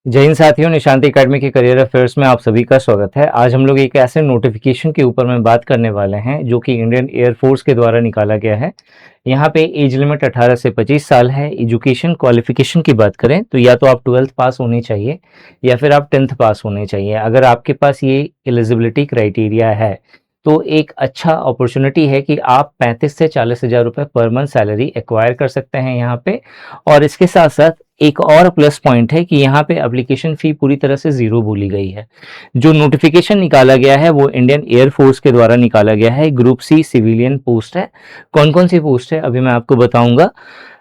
जय हिंद साथियों, निशांति एकेडमी के करियर अफेयर्स में आप सभी का स्वागत है। आज हम लोग एक ऐसे नोटिफिकेशन के ऊपर में बात करने वाले हैं जो कि इंडियन एयरफोर्स के द्वारा निकाला गया है। यहाँ पे एज लिमिट 18 से 25 साल है। एजुकेशन क्वालिफिकेशन की बात करें तो या तो आप 12th पास होने चाहिए या फिर आप 10th पास होने चाहिए। अगर आपके पास ये एलिजिबिलिटी क्राइटेरिया है तो एक अच्छा अपॉर्चुनिटी है कि आप 35 से 40 हज़ार रुपये पर मंथ सैलरी एक्वायर कर सकते हैं यहाँ पे। और इसके साथ साथ एक और प्लस पॉइंट है कि यहाँ पे एप्लीकेशन फ़ी पूरी तरह से ज़ीरो बोली गई है। जो नोटिफिकेशन निकाला गया है वो इंडियन एयरफोर्स के द्वारा निकाला गया है। ग्रुप सी सिविलियन पोस्ट है। कौन-कौन सी पोस्ट है अभी मैं आपको बताऊँगा।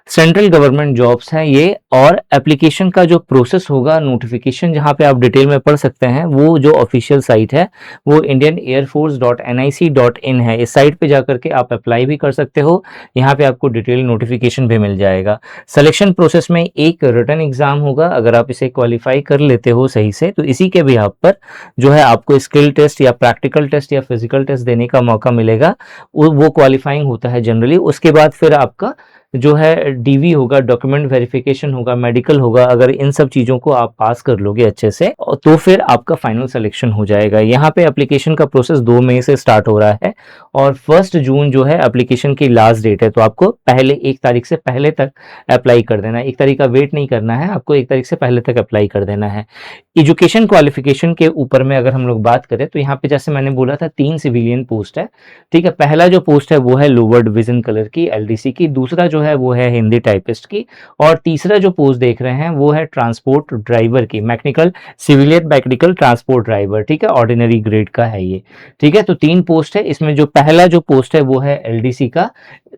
सेंट्रल गवर्नमेंट जॉब्स हैं ये। और एप्लीकेशन का जो प्रोसेस होगा, नोटिफिकेशन जहाँ पे आप डिटेल में पढ़ सकते हैं, वो जो ऑफिशियल साइट है वो indianairforce.nic.in है। इस साइट पे जाकर के आप अप्लाई भी कर सकते हो। यहाँ पे आपको डिटेल नोटिफिकेशन भी मिल जाएगा। सिलेक्शन प्रोसेस में एक रिटन एग्जाम होगा। अगर आप इसे क्वालिफाई कर लेते हो सही से तो इसी के बिहाफ पर जो है आपको स्किल टेस्ट या प्रैक्टिकल टेस्ट या फिजिकल टेस्ट देने का मौका मिलेगा। वो क्वालिफाइंग होता है जनरली। उसके बाद फिर आपका जो है डीवी होगा, डॉक्यूमेंट वेरिफिकेशन होगा, मेडिकल होगा। अगर इन सब चीज़ों को आप पास कर लोगे अच्छे से तो फिर आपका फाइनल सिलेक्शन हो जाएगा। यहाँ पे एप्लीकेशन का प्रोसेस 2 मई से स्टार्ट हो रहा है और 1 जून जो है एप्लीकेशन की लास्ट डेट है। तो आपको पहले 1 तारीख से पहले तक अप्लाई कर देना है। 1 तारीख का वेट नहीं करना है, आपको 1 तारीख से पहले तक अप्लाई कर देना है। एजुकेशन क्वालिफिकेशन के ऊपर में अगर हम लोग बात करें तो यहाँ पे जैसे मैंने बोला था 3 सिविलियन पोस्ट है। ठीक है, पहला जो पोस्ट है वो है लोअर डिवीजन कलर की एलडीसी की, दूसरा जो है वो है हिंदी टाइपिस्ट की, और तीसरा जो पोस्ट देख रहे हैं वो है ट्रांसपोर्ट ड्राइवर की, mechanical civilian mechanical transport driver. ठीक है, ऑर्डिनरी ग्रेड का है ये। ठीक है, तो 3 पोस्ट है इसमें। जो पहला जो पोस्ट है वो है एलडीसी का।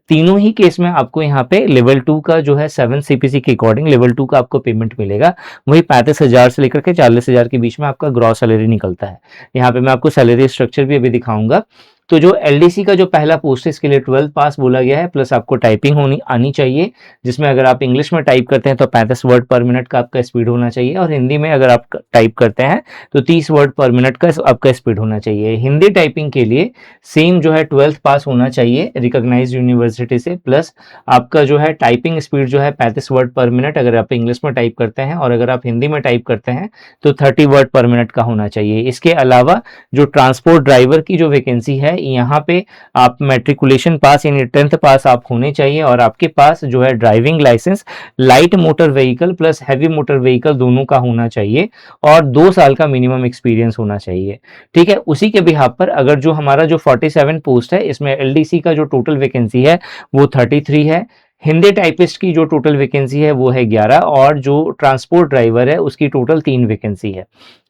तीनों ही केस में आपको यहाँ पे लेवल 2 का जो है 7 सीपीसी के अकॉर्डिंग लेवल 2 का आपको पेमेंट मिलेगा। वही 35,000 से लेकर के 40,000 के बीच में आपका ग्रॉस सैलरी निकलता है। यहाँ पे मैं आपको सैलरी स्ट्रक्चर भी अभी दिखाऊंगा। तो जो एलडीसी का जो पहला पोस्ट है इसके लिए 12th पास बोला गया है, प्लस आपको टाइपिंग होनी आनी चाहिए, जिसमें अगर आप इंग्लिश में टाइप करते हैं तो 35 वर्ड पर मिनट का आपका स्पीड होना चाहिए, और हिंदी में अगर आप टाइप करते हैं तो 30 वर्ड पर मिनट का आपका स्पीड होना चाहिए। हिंदी टाइपिंग के लिए सेम जो है 12th पास होना चाहिए रिकॉग्नाइज्ड यूनिवर्सिटी से, प्लस आपका जो है टाइपिंग स्पीड जो है 35 वर्ड पर मिनट अगर आप इंग्लिश में टाइप करते हैं, और अगर आप हिंदी में टाइप करते हैं तो 30 वर्ड पर मिनट का होना चाहिए। इसके अलावा जो ट्रांसपोर्ट ड्राइवर की जो वैकेंसी है, यहाँ पे आप मैट्रिकुलेशन पास यानी 10th पास आप होने चाहिए, और आपके पास जो है driving licence light motor vehicle plus heavy motor vehicle दोनों का होना चाहिए, और 2 साल का मिनिमम एक्सपीरियंस होना चाहिए। ठीक है, उसी के बिहाफ पर अगर जो हमारा जो 47 पोस्ट है इसमें एलडीसी का जो टोटल वैकेंसी है वो 33 है। हिंदी टाइपिस्ट की जो टोटल वैकेंसी है वो है 11, और जो ट्रांसपोर्ट ड्राइवर है उसकी टोटल 3 वैकेंसी है।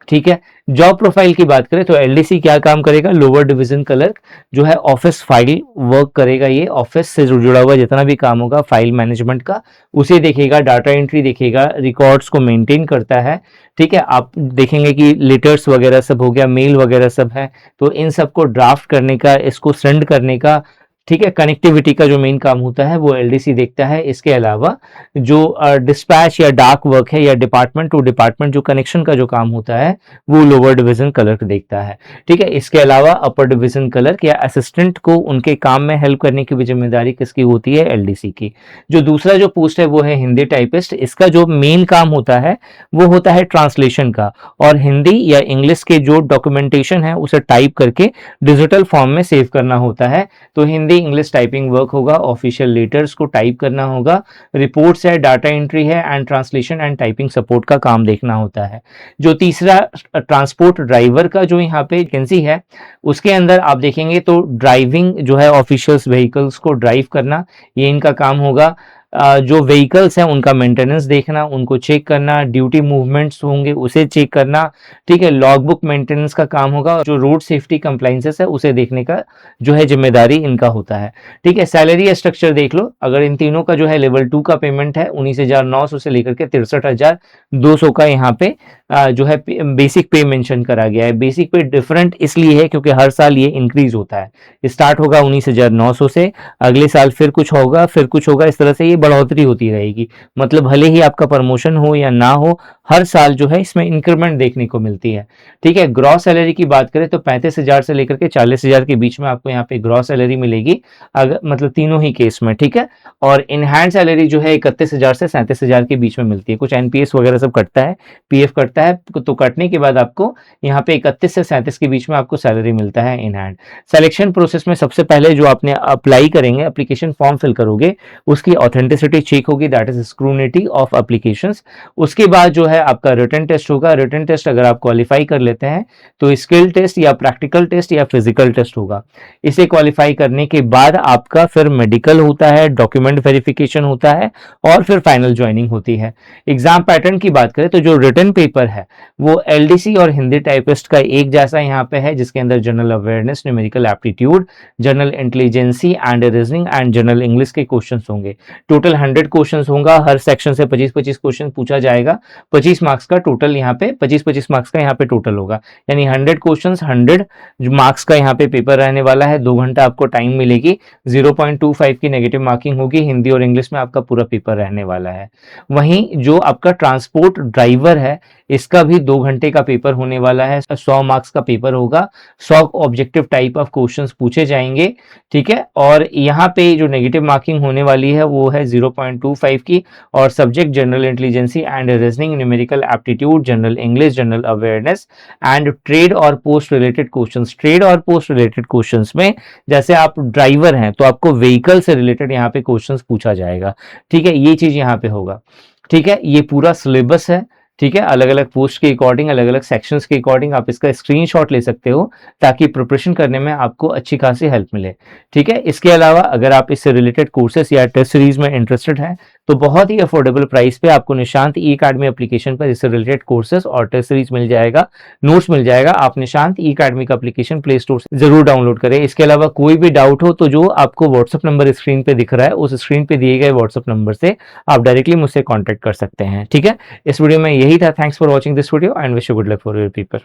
ठीक है, जॉब प्रोफाइल की बात करें तो एलडीसी क्या काम करेगा, लोअर डिवीजन क्लर्क जो है ऑफिस फाइल वर्क करेगा। ये ऑफिस से जुड़ा हुआ जितना भी काम होगा फाइल मैनेजमेंट का उसे देखेगा, डाटा एंट्री देखेगा, रिकॉर्ड्स को मेंटेन करता है। ठीक है, आप देखेंगे कि लेटर्स वगैरह सब हो गया, मेल वगैरह सब है, तो इन सबको ड्राफ्ट करने का, इसको सेंड करने का। ठीक है, कनेक्टिविटी का जो मेन काम होता है वो एलडीसी देखता है। इसके अलावा जो डिस्पैच या डाक वर्क है या डिपार्टमेंट टू डिपार्टमेंट जो कनेक्शन का जो काम होता है वो लोअर डिवीजन क्लर्क देखता है। ठीक है, इसके अलावा अपर डिवीजन क्लर्क या असिस्टेंट को उनके काम में हेल्प करने की भी जिम्मेदारी किसकी होती है, एलडीसी की। जो दूसरा जो पोस्ट है वो है हिंदी टाइपिस्ट। इसका जो मेन काम होता है वो होता है ट्रांसलेशन का, और हिंदी या इंग्लिश के जो डॉक्यूमेंटेशन है उसे टाइप करके डिजिटल फॉर्म में सेव करना होता है। तो हिंदी इंग्लिश टाइपिंग वर्क होगा, ऑफिशियल लेटर्स को टाइप करना होगा, रिपोर्ट्स है, डाटा एंट्री है, and translation and typing support का काम देखना होता है। जो तीसरा ट्रांसपोर्ट ड्राइवर का जो यहाँ पे वैकेंसी है उसके अंदर आप देखेंगे तो ड्राइविंग जो है ऑफिशियल्स व्हीकल्स को ड्राइव करना, ये इनका काम होगा। जो व्हीकल्स हैं उनका मेंटेनेंस देखना, उनको चेक करना, ड्यूटी मूवमेंट्स होंगे उसे चेक करना। ठीक है, लॉग बुक मेंटेनेंस का काम होगा, जो रोड सेफ्टी कंप्लाइंसेस है उसे देखने का जो है जिम्मेदारी इनका होता है। ठीक है, सैलरी स्ट्रक्चर देख लो। अगर इन तीनों का जो है लेवल 2 का पेमेंट है 19,900 से लेकर के 63,200 का यहाँ पे जो है बेसिक पे मेंशन करा गया है। बेसिक पे डिफरेंट इसलिए है क्योंकि हर साल ये इंक्रीज होता है। स्टार्ट होगा 19,900 से, अगले साल फिर कुछ होगा, फिर कुछ होगा, इस तरह से ये बढ़ोतरी होती रहेगी। मतलब भले ही आपका प्रमोशन हो या ना हो, हर साल जो है इसमें इंक्रीमेंट देखने को मिलती है। ठीक है, ग्रॉस सैलरी की बात करें तो 35,000 से लेकर के 40,000 के बीच में आपको यहाँ पे ग्रॉस सैलरी मिलेगी, अगर मतलब तीनों ही केस में। ठीक है, और इन हैंड सैलरी जो है 31,000 से 37,000 के बीच में मिलती है। कुछ एनपीएस वगैरह सब कटता है, पीएफ कटता है, तो कटने के बाद आपको यहाँ पे 31 से 37 के बीच में आपको सैलरी मिलता है इन हैंड। सिलेक्शन प्रोसेस में सबसे पहले जो आपने अप्लाई करेंगे, एप्लीकेशन फॉर्म फिल करोगे, उसकी ऑथेंटिसिटी चेक होगी, दैट इज स्क्रूनिटी ऑफ एप्लीकेशंस। उसके बाद जो है आपका रिटन टेस्ट होगा। रिटन टेस्ट अगर आप क्वालिफाई कर लेते हैं तो स्किल टेस्ट या प्रैक्टिकल टेस्ट या फिजिकल टेस्ट होगा। इसे क्वालिफाई करने के बाद आपका फिर मेडिकल होता है, डॉक्यूमेंट वेरिफिकेशन होता है और फिर फाइनल ज्वाइनिंग होती है। एग्जाम पैटर्न की बात करें तो जो रिटन पेपर है वो एलडीसी और हिंदी टाइपिस्ट का एक जैसा यहाँ पे है, जिसके अंदर general awareness, numerical aptitude, general intelligence and reasoning and general English के क्वेश्चंस होंगे। टोटल 100 क्वेश्चंस होगा, हर सेक्शन से 25-25 क्वेश्चन पूछा जाएगा। 25 मार्क्स का टोटल यहाँ पे 25-25 मार्क्स का यहाँ पे टोटल होगा, यानी 100 क्वेश्चंस 100 मार्क्स का यहाँ पे पेपर रहने वाला है। 2 घंटा आपको टाइम मिलेगी, 0.25 की नेगेटिव मार्किंग होगी, हिंदी और इंग्लिश में आपका पूरा पेपर रहने वाला है। वहीं जो आपका ट्रांसपोर्ट ड्राइवर है, इसका भी 2 घंटे का पेपर होने वाला है। 100 मार्क्स का पेपर होगा, 100 ऑब्जेक्टिव टाइप ऑफ क्वेश्चंस पूछे जाएंगे। ठीक है, और यहाँ पे जो नेगेटिव मार्किंग होने वाली है वो है 0.25 की, और subject general intelligence and reasoning, numerical aptitude, general English, general awareness and trade और पोस्ट रिलेटेड क्वेश्चंस। ट्रेड और पोस्ट रिलेटेड क्वेश्चंस में जैसे आप ड्राइवर हैं तो आपको व्हीकल से रिलेटेड यहाँ पे क्वेश्चंस पूछा जाएगा। ठीक है, ये चीज यहाँ पे होगा। ठीक है, ये पूरा सिलेबस है। ठीक है, अलग अलग पोस्ट के अकॉर्डिंग, अलग अलग सेक्शंस के अकॉर्डिंग आप इसका स्क्रीनशॉट ले सकते हो, ताकि प्रिपरेशन करने में आपको अच्छी खासी हेल्प मिले। ठीक है, इसके अलावा अगर आप इससे रिलेटेड कोर्सेस या टेस्ट सीरीज में इंटरेस्टेड हैं तो बहुत ही अफोर्डेबल प्राइस पे आपको निशांत ई अकेडमी एप्लीकेशन पर इससे रिलेटेड कोर्सेस और टेस्ट सीरीज मिल जाएगा, नोट्स मिल जाएगा। आप निशांत ई अकेडमी का एप्लीकेशन प्ले स्टोर से जरूर डाउनलोड करें। इसके अलावा कोई भी डाउट हो तो जो आपको व्हाट्सएप नंबर स्क्रीन पे दिख रहा है, उस स्क्रीन पे दिए गए व्हाट्सएप नंबर से आप डायरेक्टली मुझसे कॉन्टेक्ट कर सकते हैं। ठीक है, इस वीडियो में यही था। Thanks for watching this video and wish you good luck for your paper.